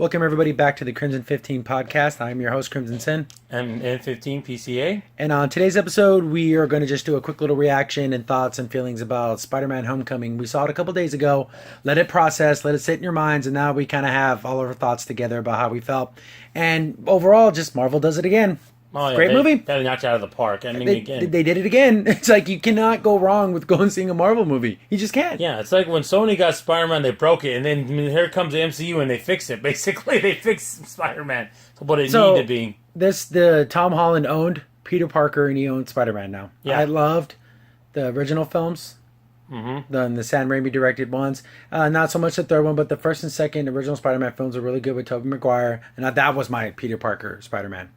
Welcome, everybody, back to the Crimson 15 podcast. I'm your host, Crimson Sin. I'm Ep15 PCA. And on today's episode, we are going to just do a quick little reaction and thoughts and feelings about Spider-Man Homecoming. We saw it a couple days ago. Let it process, let it sit in your minds, and now we kind of have all of our thoughts together about how we felt. And overall, just Marvel does it again. Oh, yeah, Great movie. They knocked you out of the park. I mean, they did it again. It's like you cannot go wrong with going and seeing a Marvel movie. You just can't. Yeah, it's like when Sony got Spider-Man, they broke it, and then here comes the MCU and they fix it. Basically, they fixed Spider-Man to what it needed to be. The Tom Holland owned Peter Parker and he owned Spider-Man now. Yeah. I loved the original films. Mm-hmm. The Sam Raimi directed ones. Not so much the third one, but the first and second original Spider-Man films are really good with Tobey Maguire. And that was my Peter Parker Spider-Man.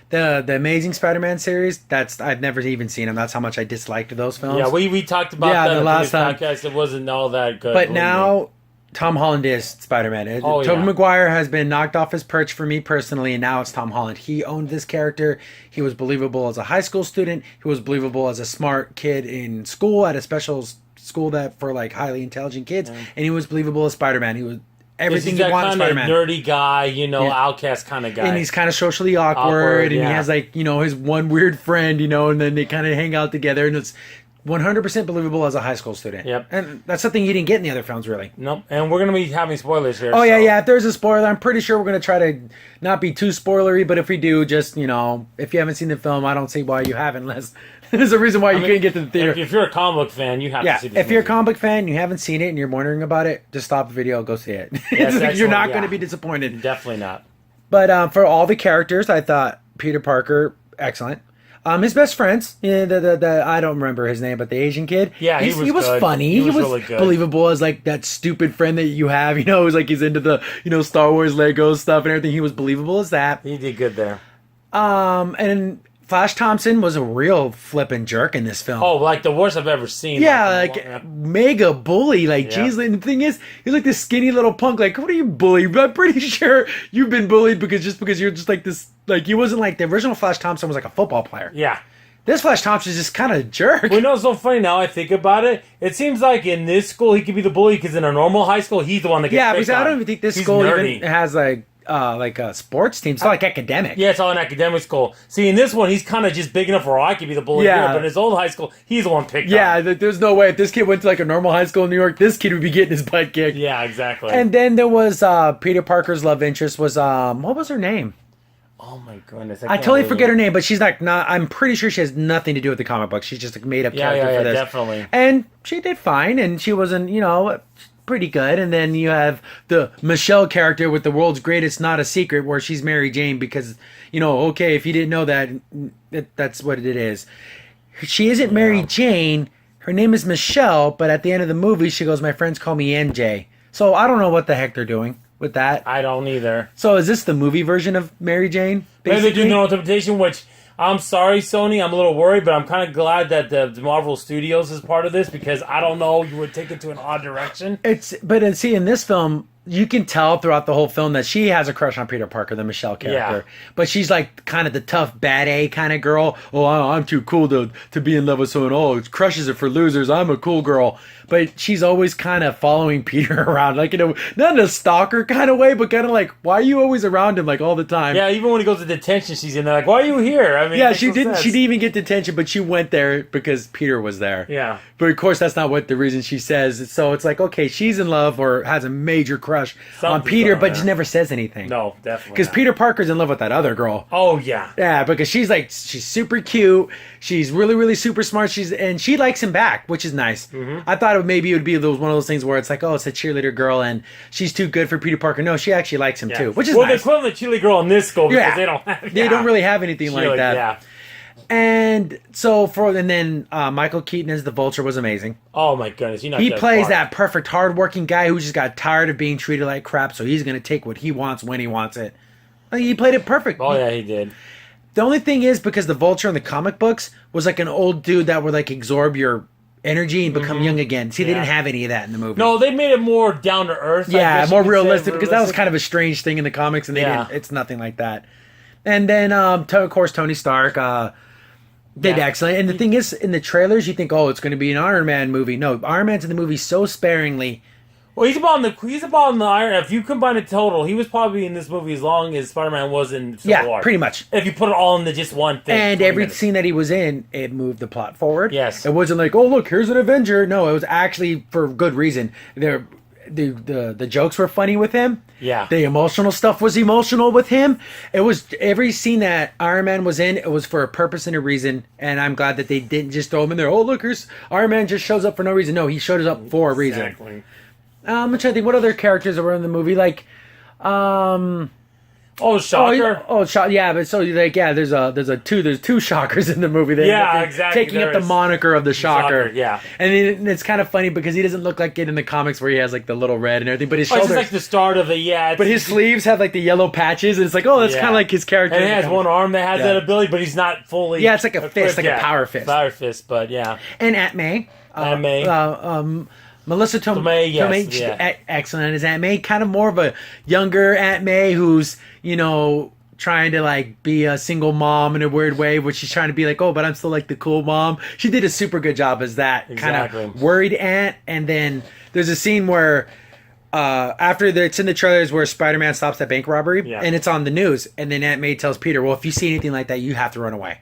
The Amazing Spider-Man series, I've never even seen them. That's how much I disliked those films. Yeah, we talked about that the in last time. podcast. It wasn't all that good. But now, Tom Holland is Spider-Man. Tobey Maguire has been knocked off his perch for me personally, and now it's Tom Holland. He owned this character. He was believable as a high school student. He was believable as a smart kid in school at a special school that for like highly intelligent kids, and he was believable as Spider-Man. He was everything you want in Spider-Man. Nerdy guy, outcast kind of guy. And he's kind of socially awkward and he has like, his one weird friend, and then they kind of hang out together, and it's 100% believable as a high school student. Yep. And that's something you didn't get in the other films, really. Nope. And we're going to be having spoilers here. Oh, yeah. If there's a spoiler, I'm pretty sure we're going to try to not be too spoilery, but if we do, just, if you haven't seen the film, I don't see why you haven't, unless there's a reason why you couldn't get to the theater. If you're a comic book fan, you have to see this if you're a comic book fan, you haven't seen it, and you're wondering about it, just stop the video, go see it. You're not going to be disappointed. Definitely not. But for all the characters, I thought Peter Parker, excellent. His best friends, I don't remember his name, but the Asian kid. Yeah, he was funny. He was really good. Believable as like that stupid friend that you have. Who's like he's into the Star Wars Lego stuff and everything. He was believable as that. He did good there. And Flash Thompson was a real flippin' jerk in this film. Oh, like the worst I've ever seen. Yeah, mega bully. Geez, and the thing is, he's like this skinny little punk. Like, what are you bullied? I'm pretty sure you've been bullied because you're just like this. Like, he wasn't like the original Flash Thompson was like a football player. Yeah. This Flash Thompson is just kind of a jerk. Well, it's so funny now I think about it. It seems like in this school he could be the bully because in a normal high school he's the one that gets picked on. Because I don't even think this school even has like a sports team. It's not like academic. Yeah, it's all an academic school. See, in this one, he's kind of just big enough where I could be the bully here. But in his old high school, he's the one picked on. Yeah, there's no way. If this kid went to like a normal high school in New York, this kid would be getting his butt kicked. Yeah, exactly. And then there was Peter Parker's love interest was, what was her name? Oh my goodness. I totally forget her name, but she's not, I'm pretty sure she has nothing to do with the comic book. She's just a made up character for this. Yeah, definitely. And she did fine, and she wasn't, pretty good. And then you have the Michelle character with the world's greatest not a secret, where she's Mary Jane because, okay, if you didn't know that, that's what it is. She isn't Mary Jane. Her name is Michelle, but at the end of the movie, she goes, my friends call me MJ. So I don't know what the heck they're doing with that. I don't either. So is this the movie version of Mary Jane? Maybe they do no interpretation, which I'm sorry, Sony. I'm a little worried, but I'm kind of glad that the Marvel Studios is part of this because I don't know, you would take it to an odd direction. But see, in this film, you can tell throughout the whole film that she has a crush on Peter Parker, the Michelle character. Yeah. But she's like kind of the tough, bad A kind of girl. Oh, I'm too cool to be in love with someone. Oh, crushes are for losers. I'm a cool girl. But she's always kind of following Peter around. Like, not in a stalker kind of way, but kind of like, why are you always around him like all the time? Yeah, even when he goes to detention, she's in there like, why are you here? I mean, yeah, she didn't even get detention, but she went there because Peter was there. Yeah. But of course, that's not what the reason she says. So it's like, okay, she's in love or has a major crush on Peter, but just never says anything. No, definitely. Because Peter Parker's in love with that other girl. Oh, yeah. Yeah, because she's super cute. She's really, really super smart. And she likes him back, which is nice. Mm-hmm. I thought maybe it would be one of those things where it's like, oh, it's a cheerleader girl and she's too good for Peter Parker. No, she actually likes him too, which is nice. Well, the equivalent of cheerleader girl in this school because they don't really have anything like that. Yeah. And so then Michael Keaton as the Vulture was amazing. Oh my goodness, he plays that perfect hardworking guy who just got tired of being treated like crap, so he's going to take what he wants when he wants it. He played it perfect. Oh yeah, he did. The only thing is because the Vulture in the comic books was like an old dude that would like absorb your energy and become young again. See, they didn't have any of that in the movie. No, they made it more down to earth. Yeah, more realistic because that was kind of a strange thing in the comics, and they didn't. It's nothing like that. And then, of course, Tony Stark did excellent. And the thing is, in the trailers, you think, oh, it's going to be an Iron Man movie. No, Iron Man's in the movie so sparingly. Well, he's about in the Iron. If you combine it total, he was probably in this movie as long as Spider-Man was in Civil War. pretty much. If you put it all into just one thing, And 20 every minutes. scene that he was in, it moved the plot forward. Yes. It wasn't like, oh look, here's an Avenger. No, it was actually for good reason. The jokes were funny with him. Yeah. The emotional stuff was emotional with him. It was every scene that Iron Man was in, it was for a purpose and a reason. And I'm glad that they didn't just throw him in there. Oh look, here's Iron Man just shows up for no reason. No, he showed up for a reason. Exactly. I'm trying to think what other characters were in the movie. Like, Shocker. Yeah, but so like, yeah, there's two Shockers in the movie. They Yeah, end up exactly, taking up there the is. moniker of the Shocker. Shocker, yeah. And it's kind of funny because he doesn't look like it in the comics where he has like the little red and everything, but his Oh, it's shoulders. just like the start of the But his sleeves have like the yellow patches, and it's like, oh, that's Yeah. kind of like his character. And he has one arm that has Yeah. that ability, but he's not fully. Yeah, it's like a fist, like a yeah, power fist. Power fist, but yeah. And Aunt May. Aunt May. Melissa Tomei, yes, Tomei, yeah. excellent as Aunt May. Kind of more of a younger Aunt May who's, trying to like be a single mom in a weird way, but she's trying to be like, oh, but I'm still like the cool mom. She did a super good job as that Exactly. kind of worried aunt. And then there's a scene where it's in the trailers where Spider-Man stops that bank robbery, Yeah. and it's on the news. And then Aunt May tells Peter, well, if you see anything like that, you have to run away.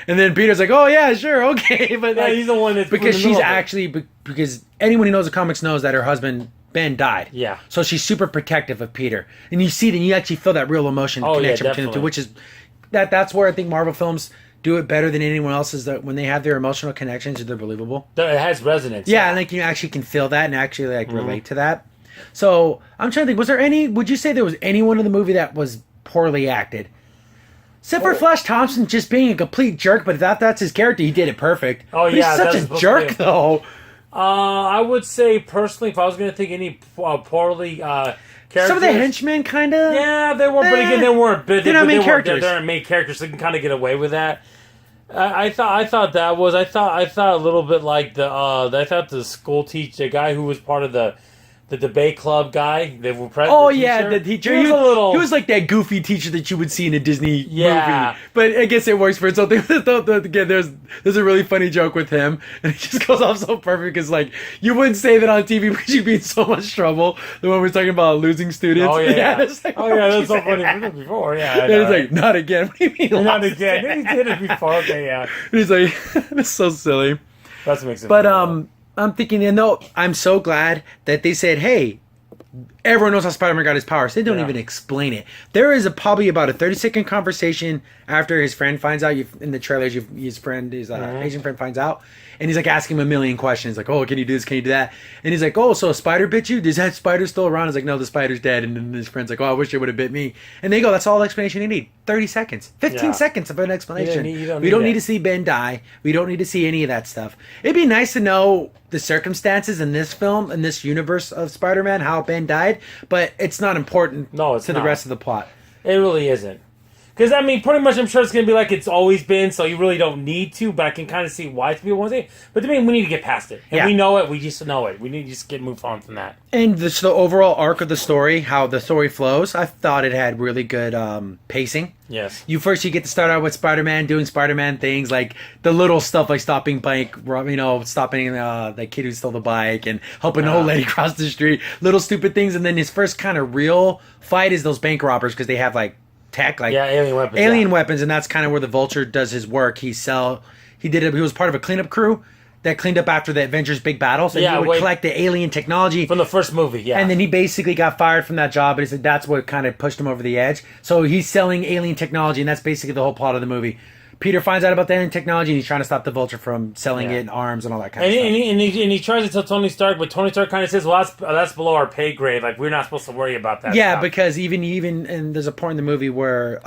And then Peter's like, oh yeah, sure, okay. But Yeah, like, he's the one that's because in the she's middle of it. actually because anyone who knows the comics knows that her husband Ben died. Yeah. So she's super protective of Peter, and you actually feel that real emotion Oh, yeah, connection between the two, definitely. which is that's where I think Marvel films do it better than anyone else, is that when they have their emotional connections, they're believable. It has resonance. Yeah, and like you actually can feel that and actually Mm-hmm. relate to that. So I'm trying to think, would you say there was anyone in the movie that was poorly acted? Except for Flash Thompson just being a complete jerk, but that's his character. He did it perfect. Oh, But yeah, he's that's such a supposed jerk to be. though. I would say personally, if I was going to think any poorly characters, Some of the henchmen kind of. yeah, they weren't. But again, they weren't. They're not main characters. They're not main characters, so they can kind of get away with that. I thought a little bit like the school teacher, the guy who was part of the debate club guy. Oh yeah, the teacher. He was like that goofy teacher that you would see in a Disney Yeah. movie. But I guess it works for something. Again, there's a really funny joke with him, and it just goes off so perfect because like you wouldn't say that on TV because you'd be in so much trouble. The one we're talking about losing students. Oh yeah, it's like, oh yeah, that's so she's funny. like- We've done it before, yeah. I And know, it's right? like, not again. What do you mean? Not lost? again. He did it before. Okay, yeah. And he's like, that's so silly. That's what makes it. But funny. I'm thinking, I'm so glad that they said, hey, everyone knows how Spider-Man got his powers. They don't Yeah. even explain it. There is probably about a 30-second conversation after his friend finds out. In the trailers, his Asian friend finds out, and he's like asking him a million questions, like, "Oh, can you do this? Can you do that?" And he's like, "Oh, so a spider bit you? Is that spider still around?" He's like, "No, the spider's dead." And then his friend's like, "Oh, I wish it would have bit me." And they go, "That's all the explanation you need. 30 seconds, 15 Yeah. seconds of an explanation. You don't we don't need need that. to see Ben die. We don't need to see any of that stuff. It'd be nice to know the circumstances in this film, in this universe of Spider-Man, how Ben died, but it's not important No, it's to not. the rest of the plot. It really isn't. Because, I mean, pretty much I'm sure it's going to be like it's always been, so you really don't need to, but I can kind of see why people want to say it. But to me, we need to get past it. And Yeah. we know it, we just know it. We need to just move on from that. And the overall arc of the story, how the story flows, I thought it had really good pacing. Yes. You get to start out with Spider-Man doing Spider-Man things, like the little stuff like stopping stopping the kid who stole the bike and helping an old lady cross the street, little stupid things. And then his first kind of real fight is those bank robbers because they have like tech, like alien weapons. alien yeah. weapons, and that's kind of where the Vulture does his work. He was part of a cleanup crew that cleaned up after the Avengers big battle, so he would collect the alien technology From the first movie, yeah. and then he basically got fired from that job, and he said that's what kind of pushed him over the edge. So he's selling alien technology, and that's basically the whole plot of the movie. Peter finds out about the alien technology, and he's trying to stop the Vulture from selling it in arms and all that kind of stuff. And he tries to tell Tony Stark, but Tony Stark kind of says, well, that's below our pay grade. Like, we're not supposed to worry about that Yeah, stuff. because even and there's a point in the movie where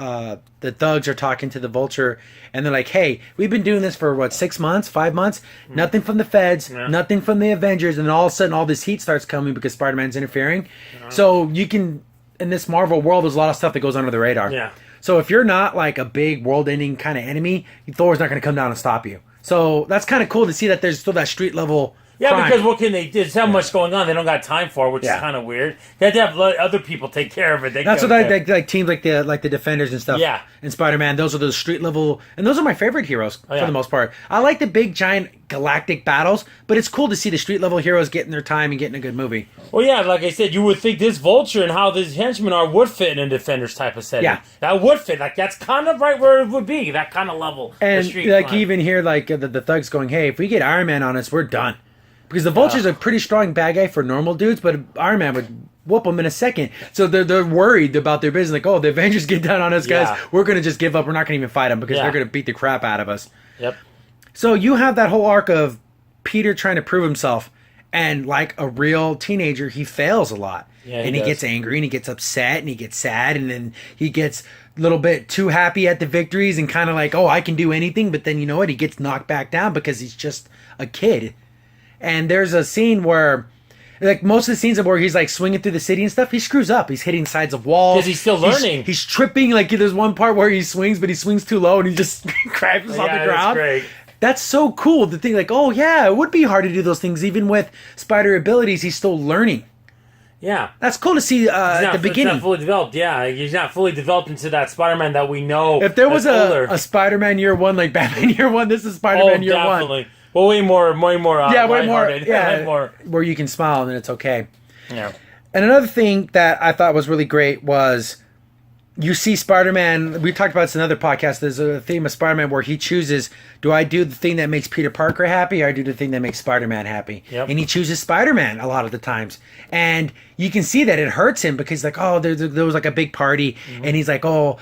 the thugs are talking to the Vulture, and they're like, "Hey, we've been doing this for 6 months, 5 months, nothing from the feds, nothing from the Avengers, and then all of a sudden, all this heat starts coming because Spider-Man's interfering. So you can, in this Marvel world, there's a lot of stuff that goes under the radar. Yeah. So if you're not like a big world-ending kind of enemy, Thor's not going to come down and stop you. So that's kind of cool to see that there's still that street level Yeah, crime. because what can they do? There's so much going on. They don't got time for it, which is kind of weird. They have to have other people take care of it. That's what like teams like the Defenders and stuff. Yeah. And Spider-Man, those are those street level, and those are my favorite heroes for the most part. I like the big giant galactic battles, but it's cool to see the street level heroes getting their time and getting a good movie. Well, yeah, like I said, you would think this Vulture and how these henchmen are would fit in a Defenders type of setting. Yeah. That would fit. Like, that's kind of right where it would be. That kind of level. And like you even hear like the thugs going, "Hey, if we get Iron Man on us, we're done." Because the Vulture's a pretty strong bad guy for normal dudes, but Iron Man would whoop them in a second. So they're worried about their business. Like, oh, the Avengers get down on us, guys. Yeah. We're going to just give up. We're not going to even fight them because they're going to beat the crap out of us. Yep. So you have that whole arc of Peter trying to prove himself. And like a real teenager, he fails a lot. Yeah, and he gets angry and he gets upset and he gets sad. And then he gets a little bit too happy at the victories and kind of like, oh, I can do anything. But then you know what? He gets knocked back down because he's just a kid. And there's a scene where, like most of the scenes where he's like swinging through the city and stuff, he screws up. He's hitting sides of walls. Because he's still learning. He's tripping. Like there's one part where he swings, but he swings too low and he just crashes on the ground. That's great. That's so cool to think like, oh yeah, it would be hard to do those things. Even with spider abilities, he's still learning. Yeah. That's cool to see at the beginning. He's not fully developed, yeah. He's not fully developed into that Spider-Man that we know. If there was a Spider-Man year one, like Batman year one, this is Spider-Man year definitely. one. Well, way more way more, way more. Where you can smile and then it's okay. Yeah. And another thing that I thought was really great was you see Spider-Man, we talked about this in another podcast, there's a theme of Spider-Man where he chooses, do I do the thing that makes Peter Parker happy or I do the thing that makes Spider-Man happy? Yep. And he chooses Spider-Man a lot of the times. And you can see that it hurts him because like, oh, there was like a big party and he's like, oh,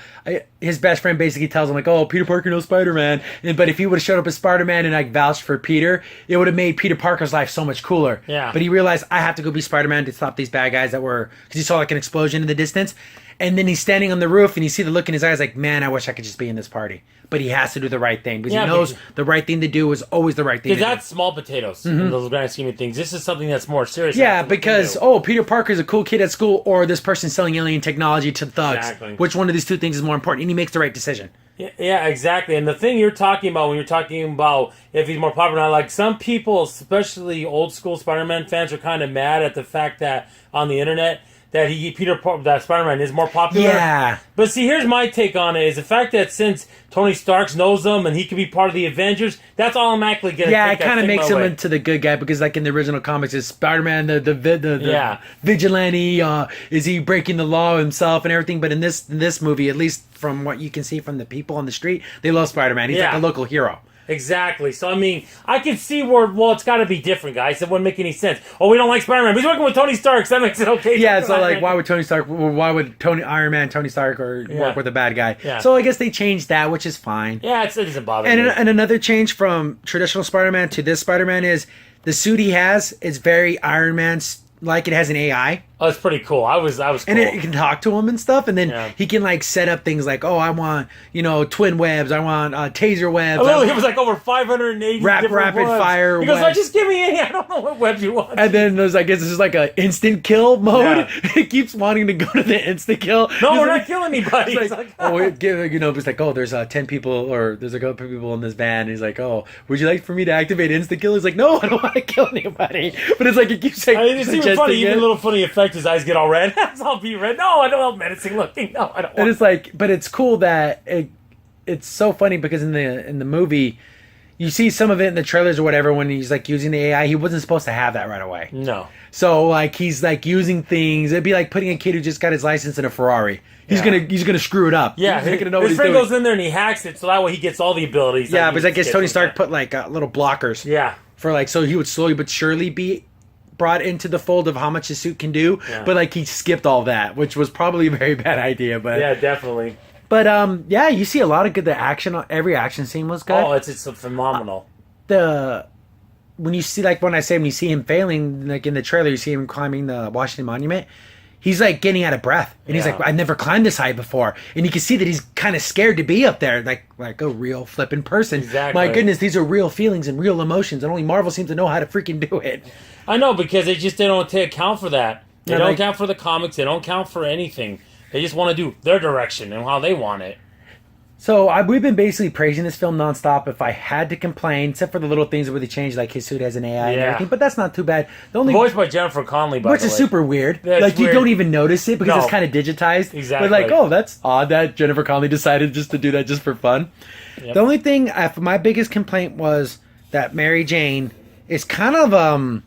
his best friend basically tells him like, oh, Peter Parker knows Spider-Man. But if he would have showed up as Spider-Man and like vouched for Peter, it would have made Peter Parker's life so much cooler. Yeah. But he realized I have to go be Spider-Man to stop these bad guys that were, because he saw like an explosion in the distance. And then he's standing on the roof and you see the look in his eyes like, man, I wish I could just be in this party. But he has to do the right thing because he knows the right thing to do is always the right thing to do. Because that's small potatoes in those grand scheme of things. This is something that's more serious. Yeah, because, oh, Peter Parker's a cool kid at school or this person selling alien technology to thugs. Exactly. Which one of these two things is more important? And he makes the right decision. Yeah, exactly. And the thing you're talking about when you're talking about if he's more popular, now, like some people, especially old school Spider-Man fans, are kind of mad at the fact that on the internet that that Spider-Man is more popular. Yeah. But see, here's my take on it: is the fact that since Tony Stark knows him and he can be part of the Avengers, that's automatically going to it kind of makes him into the good guy because, like in the original comics, is Spider-Man the vigilante? Is he breaking the law himself and everything? But in this movie, at least from what you can see from the people on the street, they love Spider-Man. He's like a local hero. Exactly. So, I mean, I can see where, well, it's got to be different, guys. It wouldn't make any sense. Oh, we don't like Spider-Man. But he's working with Tony Stark, so that makes it okay. Yeah, so, like, why would Tony Stark, why would Iron Man, Tony Stark, work with a bad guy? Yeah. So, I guess they changed that, which is fine. Yeah, it doesn't bother me. And another change from traditional Spider-Man to this Spider-Man is the suit he has is very Iron Man like. It has an AI. Oh, it's pretty cool. I was cool. And it can talk to him and stuff, and then he can like set up things like, oh, I want twin webs, I want taser webs. Literally, it was like over 580 rapid webs. fire. He goes, like, just give me any. I don't know what webs you want. And then there's, I guess this is like a instant kill mode. Yeah. It keeps wanting to go to the instant kill. No, we're not killing anybody. It's like, oh, it's like, oh, there's 10 people or there's a couple people in this band. He's like, oh, would you like for me to activate instant kill? He's like, no, I don't want to kill anybody. But it's like it keeps like, it's even funny. Even a little funny effect. His eyes get all red. I'll be red. No, I don't want menacing looking. No, I don't want. And it's like, but it's cool that it's so funny because in the movie, you see some of it in the trailers or whatever when he's like using the AI. He wasn't supposed to have that right away. No. So like he's like using things. It'd be like putting a kid who just got his license in a Ferrari. He's gonna screw it up. Yeah, he's gonna know what his he's friend doing. goes in there and he hacks it, so that way he gets all the abilities. Yeah, because I guess Tony Stark put like little blockers. Yeah. For like, so he would slowly but surely be brought into the fold of how much his suit can do, but like he skipped all that, which was probably a very bad idea. But yeah, definitely. But you see a lot of good. The action, every action scene was good. Oh, it's phenomenal. When you see, like when I say when you see him failing, like in the trailer, you see him climbing the Washington Monument. He's like getting out of breath, and he's like, "I never climbed this high before," and you can see that he's kind of scared to be up there, like a real flippin' person. Exactly. My goodness, these are real feelings and real emotions, and only Marvel seems to know how to freaking do it. I know, because they don't take account for that. They don't account for the comics. They don't account for anything. They just want to do their direction and how they want it. So we've been basically praising this film nonstop. If I had to complain, except for the little things where they changed, like his suit has an AI and everything, but that's not too bad. The only Voiced by Jennifer Connelly, by which the way. is super weird. That's like you weird. don't even notice it because No. it's kind of digitized. Exactly. But like, oh, that's odd that Jennifer Connelly decided just to do that just for fun. Yep. The only thing, my biggest complaint was that Mary Jane is kind of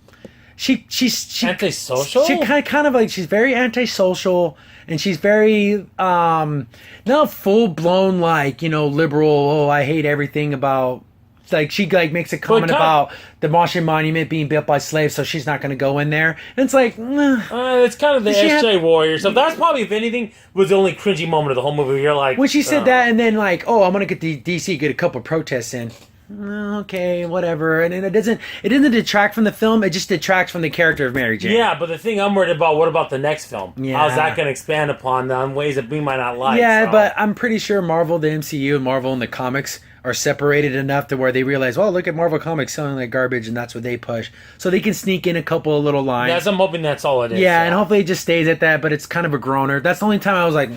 she's Antisocial? She kind of like she's very antisocial. And she's very, not full blown like, liberal. Oh, I hate everything about. Like she like makes a comment about the Washington Monument being built by slaves, so she's not going to go in there. And it's like, it's kind of the SJ Warrior stuff. That's probably, if anything, was the only cringy moment of the whole movie. You're like, when she said that, and then like, oh, I'm going to get the DC, get a couple protests in. Okay, whatever. And it doesn't detract from the film. It just detracts from the character of Mary Jane. Yeah, but the thing I'm worried about, what about the next film? Yeah. How's that going to expand upon them ways that we might not like? Yeah, so. but I'm pretty sure Marvel, the MCU, and Marvel and the comics are separated enough to where they realize, well, look at Marvel Comics selling like garbage, and that's what they push. So they can sneak in a couple of little lines. Yes, I'm hoping that's all it is. Yeah, and hopefully it just stays at that, but it's kind of a groaner. That's the only time I was like,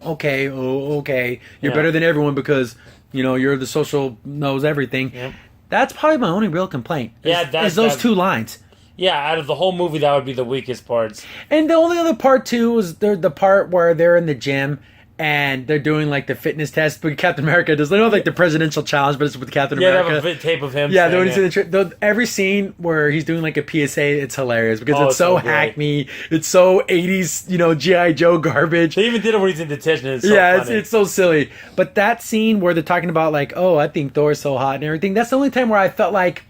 okay. You're better than everyone because, you're the social knows everything. Yeah. That's probably my only real complaint. Is those two lines. Yeah, out of the whole movie, that would be the weakest parts. And the only other part, too, was the part where they're in the gym and they're doing, like, the fitness test. But Captain America does. They don't have, like, the presidential challenge, but it's with Captain America. Yeah, they have a tape of him. Yeah, every scene where he's doing, like, a PSA, it's hilarious because it's so hackney. It's so 80s, G.I. Joe garbage. They even did it when he's in detention. It's so funny. It's so silly. But that scene where they're talking about, like, oh, I think Thor's so hot and everything, that's the only time where I felt like,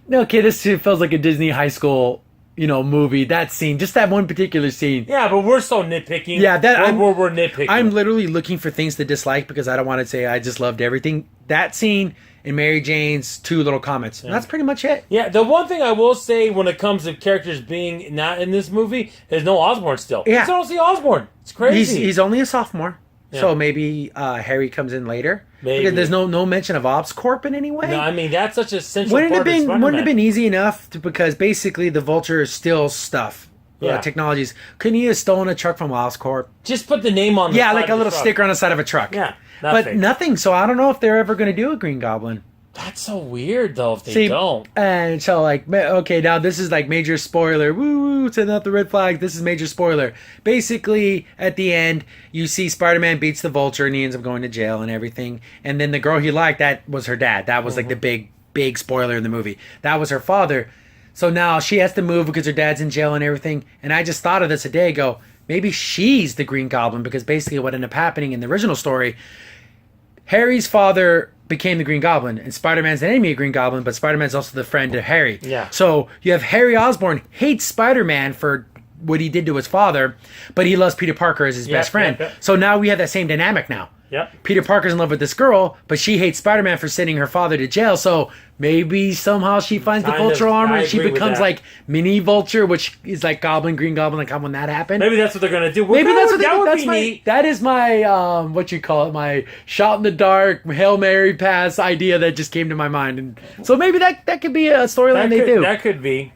okay, this feels like a Disney high school movie. That scene, just that one particular scene. Yeah, but we're so nitpicking. Yeah, we're nitpicking. I'm literally looking for things to dislike because I don't want to say I just loved everything. That scene and Mary Jane's two little comments. Yeah. That's pretty much it. Yeah, the one thing I will say when it comes to characters being not in this movie is no Osborn still. Yeah. I don't see Osborn. It's crazy. He's only a sophomore. Yeah. So maybe Harry comes in later. Maybe. Because there's no mention of Oscorp in any way. No, I mean, that's such a central Wouldn't part of Spider-Man. Wouldn't have been easy enough because basically the Vulture is still stuff. Yeah. Technologies. Couldn't he have stolen a truck from Oscorp? Just put the name on the side like a of the little truck. sticker on the side of a truck. Yeah, but nothing. So I don't know if they're ever going to do a Green Goblin. That's so weird, though, if they don't. And so, like, okay, now this is, like, major spoiler. Woo, send out the red flag. This is major spoiler. Basically, at the end, you see Spider-Man beats the Vulture, and he ends up going to jail and everything. And then the girl he liked, that was her dad. That was, like, the big spoiler in the movie. That was her father. So now she has to move because her dad's in jail and everything. And I just thought of this a day ago. Maybe she's the Green Goblin because basically what ended up happening in the original story, Harry's father became the Green Goblin, and Spider-Man's an enemy of Green Goblin, but Spider-Man's also the friend of Harry. Yeah. So you have Harry Osborn hates Spider-Man for what he did to his father, but he loves Peter Parker as his best friend. Yep. So now we have that same dynamic now. Yep. Peter Parker's in love with this girl, but she hates Spider-Man for sending her father to jail. So maybe somehow she finds the Vulture armor and she becomes like mini Vulture, which is like Goblin, Green Goblin, like how when that happened. Maybe that's what they're gonna do. Maybe that's what that would that's be my, neat. That is my what you call it, my shot in the dark, Hail Mary pass idea that just came to my mind. And so maybe that could be a storyline they do. That could be.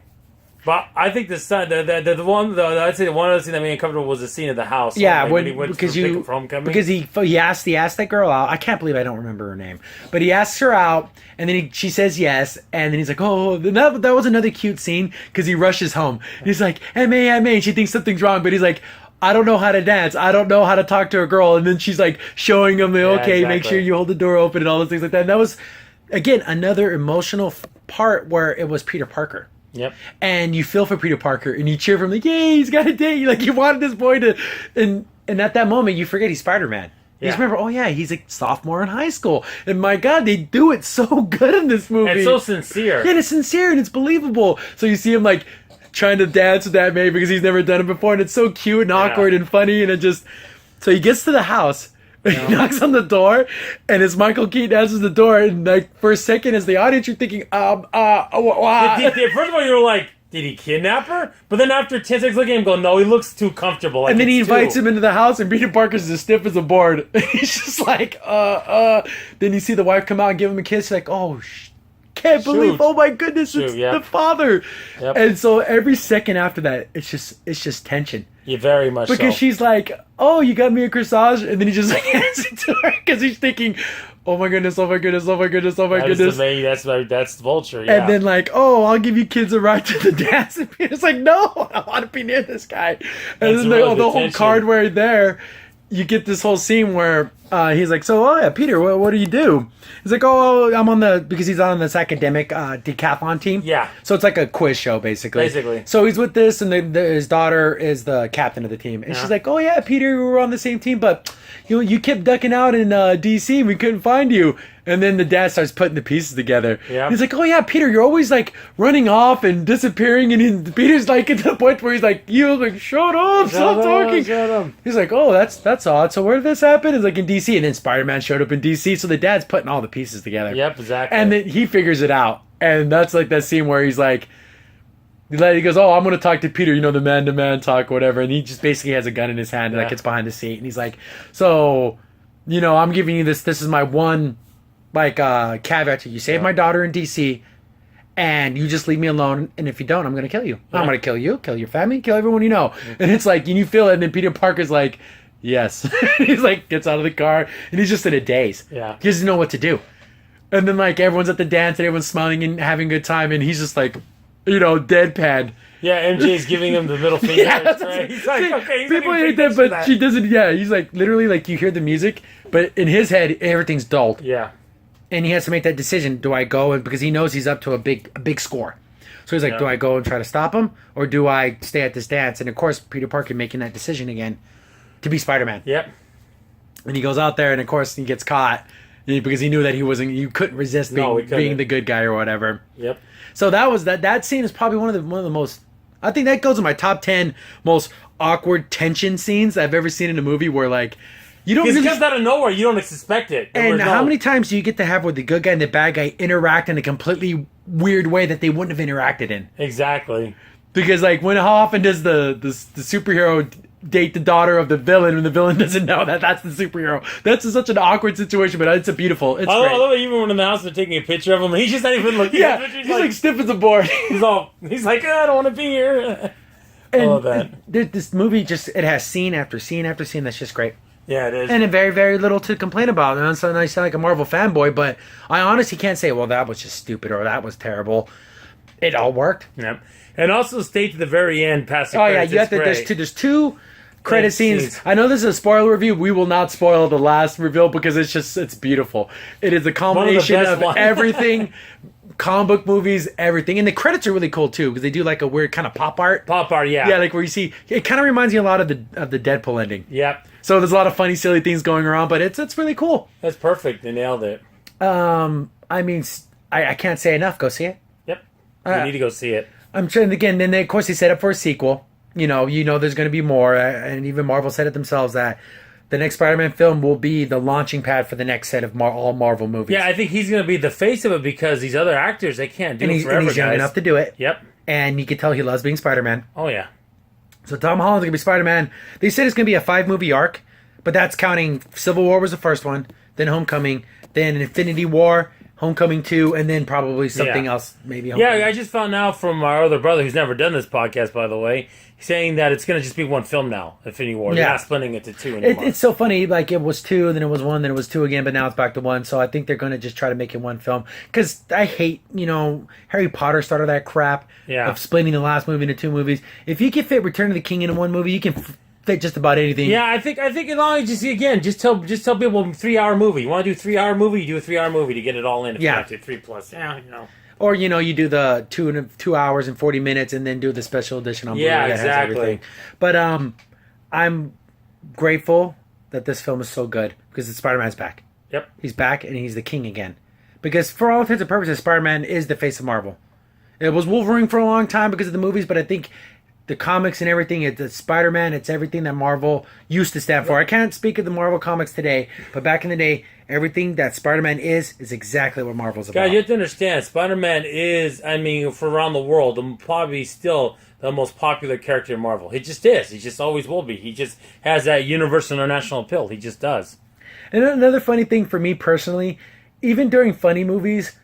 But I think I'd say the one other scene that made me uncomfortable was the scene at the house. Yeah, when he went because he asked that girl out. I can't believe I don't remember her name, but he asks her out, and then she says yes, and then he's like, oh, that was another cute scene because he rushes home. And he's like, M.A., and she thinks something's wrong, but he's like, I don't know how to dance. I don't know how to talk to a girl. And then she's like showing him, okay, make sure you hold the door open and all those things like that. And that was, again, another emotional part where it was Peter Parker. Yep. And you feel for Peter Parker and you cheer for him like, yay, he's got a date. Like you wanted this boy to, and at that moment you forget he's Spider-Man. You just remember, he's a sophomore in high school. And my God, they do it so good in this movie. It's so sincere. Yeah, and it's sincere and it's believable. So you see him like trying to dance with that May because he's never done it before. And it's so cute and awkward and funny. And it just, so he gets to the house. He knocks on the door, and as Michael Keaton answers the door, and like for a second, as the audience, you're thinking, First of all, you were like, did he kidnap her? But then after 10 seconds looking at him, go, no, he looks too comfortable. Like, and then he invites him into the house, and Peter Parker's as stiff as a board. He's just like, Then you see the wife come out and give him a kiss. Like, can't believe, oh my goodness, it's the father. Yep. And so every second after that, it's just tension. Yeah, very much because so. she's like, "Oh, you got me a corsage," and then he just like hands it to her because he's thinking, "Oh my goodness, oh my goodness, oh my goodness, oh my That is goodness." the main, that's Vulture, yeah. And then like, "Oh, I'll give you kids a ride to the dance." And Peter's like, "No, I want to be near this guy." And That's then really the good whole tension. card where there, you get this whole scene where he's like, "So, oh yeah, Peter, what do you do?" He's like, "Oh, I'm on because he's on this academic decathlon team." Yeah. So it's like a quiz show, basically. Basically. So he's with this, and his daughter is the captain of the team, and she's like, "Oh yeah, Peter, we were on the same team, but you kept ducking out in DC, and we couldn't find you." And then the dad starts putting the pieces together. Yeah. He's like, "Oh yeah, Peter, you're always like running off and disappearing," and Peter's like at the point where he's like, shut up, stop talking. Shut up. He's like, "Oh, that's odd. So where did this happen?" It's like in DC, and then Spider-Man showed up in DC. So the dad's putting all the pieces together. Yep, exactly. And then he figures it out, and that's like that scene where he's like, he goes, "Oh, I'm gonna talk to Peter, the man-to-man talk, whatever." And he just basically has a gun in his hand, and like gets behind the seat, and he's like, "So, I'm giving you this. This is my one, like, caveat to you. Save my daughter in DC, and you just leave me alone. And if you don't, I'm gonna kill you. I'm gonna kill you, kill your family, kill everyone you know." And it's like, and you feel it, and then Peter Parker's like, "Yes." He's like, gets out of the car, and he's just in a daze. Yeah. He doesn't know what to do. And then like everyone's at the dance, and everyone's smiling and having a good time, and he's just like, deadpan. Yeah, MJ's giving him the middle finger. Yeah, That's right. He's like, okay, he's people not even hate paying that, but attention to she doesn't. Yeah, he's like literally like you hear the music, but in his head everything's dulled, Yeah. and he has to make that decision. Do I go and because he knows he's up to a big score, so he's like, do I go and try to stop him, or do I stay at this dance? And of course, Peter Parker making that decision again to be Spider-Man, Yep. and he goes out there, and of course he gets caught because he knew that you couldn't resist being the good guy or whatever. Yep. So that scene is probably one of the most. I think that goes in my top 10 most awkward tension scenes I've ever seen in a movie where like you don't It really. comes out of nowhere. You don't expect it. And how many times do you get to have where the good guy and the bad guy interact in a completely weird way that they wouldn't have interacted in? Exactly. Because like how often does the superhero date the daughter of the villain when the villain doesn't know that that's the superhero? That's such an awkward situation, but it's beautiful. It's I great. love it. Even when in the house they're taking a picture of him, he's just not even looking. Yeah, at the picture. he's like stiff as a board. He's like, I don't want to be here. I love that. This movie it has scene after scene after scene that's just great. Yeah, it is. And very, very little to complain about. And so I sound like a Marvel fanboy, but I honestly can't say, well, that was just stupid or that was terrible. It all worked. Yep. And also stay to the very end past the Oh, yeah, credits. you have It's to, great. there's two credit Credit scenes. scenes. I know this is a spoiler review. We will not spoil the last reveal because it's beautiful. It is a combination best of ones. everything. Comic book movies, everything. And the credits are really cool, too, because they do like a weird kind of pop art. Pop art, yeah. Yeah, like where you see, it kind of reminds you a lot of the Deadpool ending. Yep. So there's a lot of funny, silly things going around, but it's really cool. That's perfect. They nailed it. I mean, I can't say enough. Go see it. Yep. You need to go see it. I'm sure. And again, then of course they set up for a sequel. You know, there's going to be more, and even Marvel said it themselves that the next Spider-Man film will be the launching pad for the next set of all Marvel movies. Yeah, I think he's going to be the face of it because these other actors, they can't do it forever, and he's young guys. enough to do it. Yep. And you can tell he loves being Spider-Man. Oh, yeah. So Tom Holland's going to be Spider-Man. They said it's going to be a 5-movie arc, but that's counting Civil War was the first one, then Homecoming, then Infinity War, Homecoming 2, and then probably something else, maybe Homecoming. Yeah, I just found out from our other brother, who's never done this podcast, by the way, saying that it's going to just be one film now, Infinity War. They're not splitting it to 2 anymore. It's so funny. Like, it was 2, then it was 1, then it was 2 again, but now it's back to 1. So I think they're going to just try to make it one film. Because I hate, Harry Potter started that crap of splitting the last movie into 2 movies. If you can fit Return of the King into one movie, you can fit just about anything. Yeah, I think as long as just tell people 3-hour movie. You want to do 3-hour movie, you do a 3-hour movie to get it all in. If you have to 3+. Yeah, Or, you do the 2 hours and 40 minutes and then do the special edition on Blu-ray that has everything. But I'm grateful that this film is so good because Spider-Man's back. Yep. He's back and he's the king again. Because for all intents and purposes, Spider-Man is the face of Marvel. It was Wolverine for a long time because of the movies, but I think the comics and everything, it's Spider-Man, it's everything that Marvel used to stand for. I can't speak of the Marvel comics today, but back in the day, everything that Spider-Man is exactly what Marvel's about. Guys, you have to understand, Spider-Man is, for around the world, probably still the most popular character in Marvel. He just is. He just always will be. He just has that universal international appeal. He just does. And another funny thing for me personally, even during funny movies,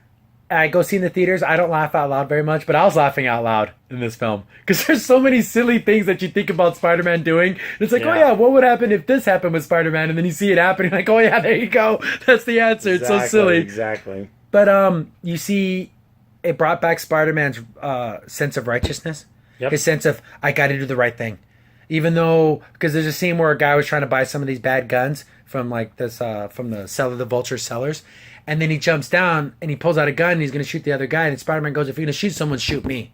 I go see in the theaters. I don't laugh out loud very much, but I was laughing out loud in this film because there's so many silly things that you think about Spider-Man doing. And it's like, oh yeah, what would happen if this happened with Spider-Man? And then you see it happening, like, oh yeah, there you go. That's the answer. Exactly, it's so silly. Exactly. But you see, it brought back Spider-Man's sense of righteousness. Yep. His sense of I got to do the right thing, even though because there's a scene where a guy was trying to buy some of these bad guns from like this from the cellar, the Vulture sellers. And then he jumps down and he pulls out a gun and he's going to shoot the other guy. And Spider-Man goes, if you're going to shoot someone, shoot me.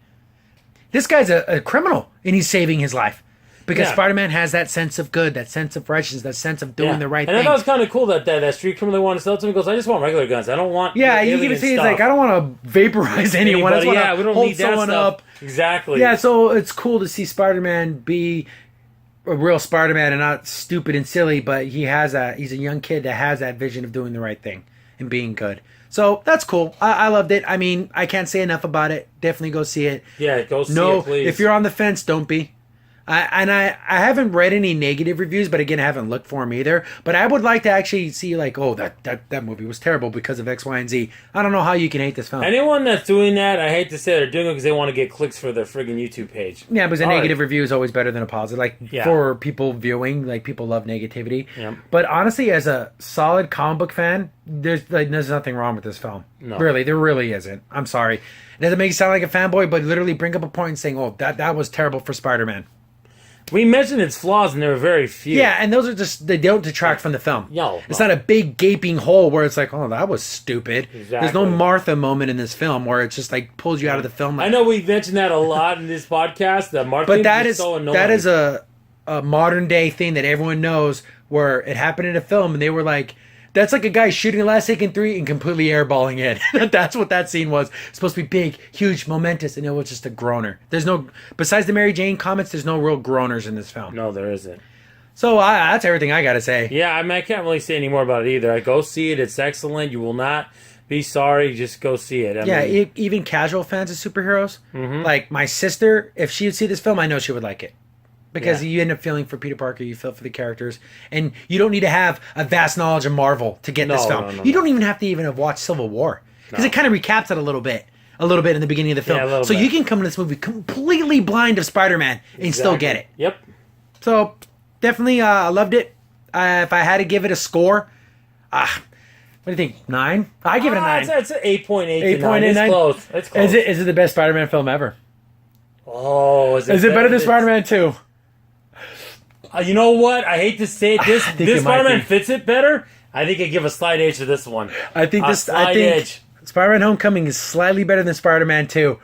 This guy's a criminal and he's saving his life. Because Spider-Man has that sense of good, that sense of righteousness, that sense of doing the right thing. And I thought it was kind of cool that street criminal wanted to sell it to him. He goes, I just want regular guns. I don't want you can see he's like, I don't want to vaporize anyone. I just want to hold someone up. Exactly. Yeah, so it's cool to see Spider-Man be a real Spider-Man and not stupid and silly, but he's a young kid that has that vision of doing the right thing. And being good. So that's cool. I loved it. I mean, I can't say enough about it. Definitely go see it. Yeah, go see it, please. If you're on the fence, don't be. I haven't read any negative reviews, but again, I haven't looked for them either. But I would like to actually see like, oh, that movie was terrible because of X, Y, and Z. I don't know how you can hate this film. Anyone that's doing that, I hate to say they're doing it because they want to get clicks for their friggin' YouTube page. Yeah, because a negative review is always better than a positive. Like for people viewing, like people love negativity. Yeah. But honestly, as a solid comic book fan, there's nothing wrong with this film. No. Really, there really isn't. I'm sorry. It doesn't make you sound like a fanboy, but literally bring up a point and saying, oh, that was terrible for Spider-Man. We mentioned its flaws, and there were very few. Yeah, and those are just, they don't detract from the film. No. It's not a big gaping hole where it's like, oh, that was stupid. Exactly. There's no Martha moment in this film where it's just like pulls you out of the film. Like, I know we've mentioned that a lot in this podcast, that Martha is so annoying. That is a modern day thing that everyone knows where it happened in a film and they were like, that's like a guy shooting a last second three and completely airballing it. That's what that scene was. It's supposed to be big, huge, momentous, and it was just a groaner. There's no, besides the Mary Jane comments, there's no real groaners in this film. No, there isn't. So that's everything I got to say. Yeah, I mean, I can't really say any more about it either. Go see it. It's excellent. You will not be sorry. Just go see it. I mean, even casual fans of superheroes, like my sister, if she would see this film, I know she would like it. Because you end up feeling for Peter Parker, you feel for the characters, and you don't need to have a vast knowledge of Marvel to get this film. You don't even have to even have watched Civil War, because it kind of recaps it a little bit in the beginning of the film. So you can come to this movie completely blind of Spider-Man and still get it. Yep. So definitely, I loved it. If I had to give it a score, what do you think? 9? I give it a 9. It's an 8.8 to 9. It's close. It's close. Is it the best Spider-Man film ever? Oh, is it better than Spider-Man 2? You know what? I hate to say it. This Spider-Man fits it better. I think I give a slight edge to this one. I think Spider-Man Homecoming is slightly better than Spider-Man 2,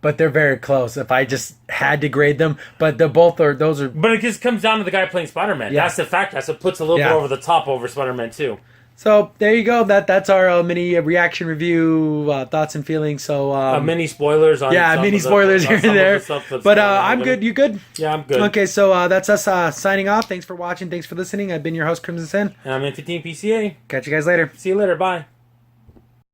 but they're very close. If I just had to grade them, but those are. But it just comes down to the guy playing Spider-Man. Yeah. That's the fact. That's what puts a little bit over the top over Spider-Man 2. So there you go. That's our mini reaction review, thoughts and feelings. So mini spoilers on mini spoilers here and there. But I'm good. You good? Yeah, I'm good. Okay, so that's us signing off. Thanks for watching. Thanks for listening. I've been your host, Crimson Sin. And I'm Ep15 PCA. Catch you guys later. See you later. Bye.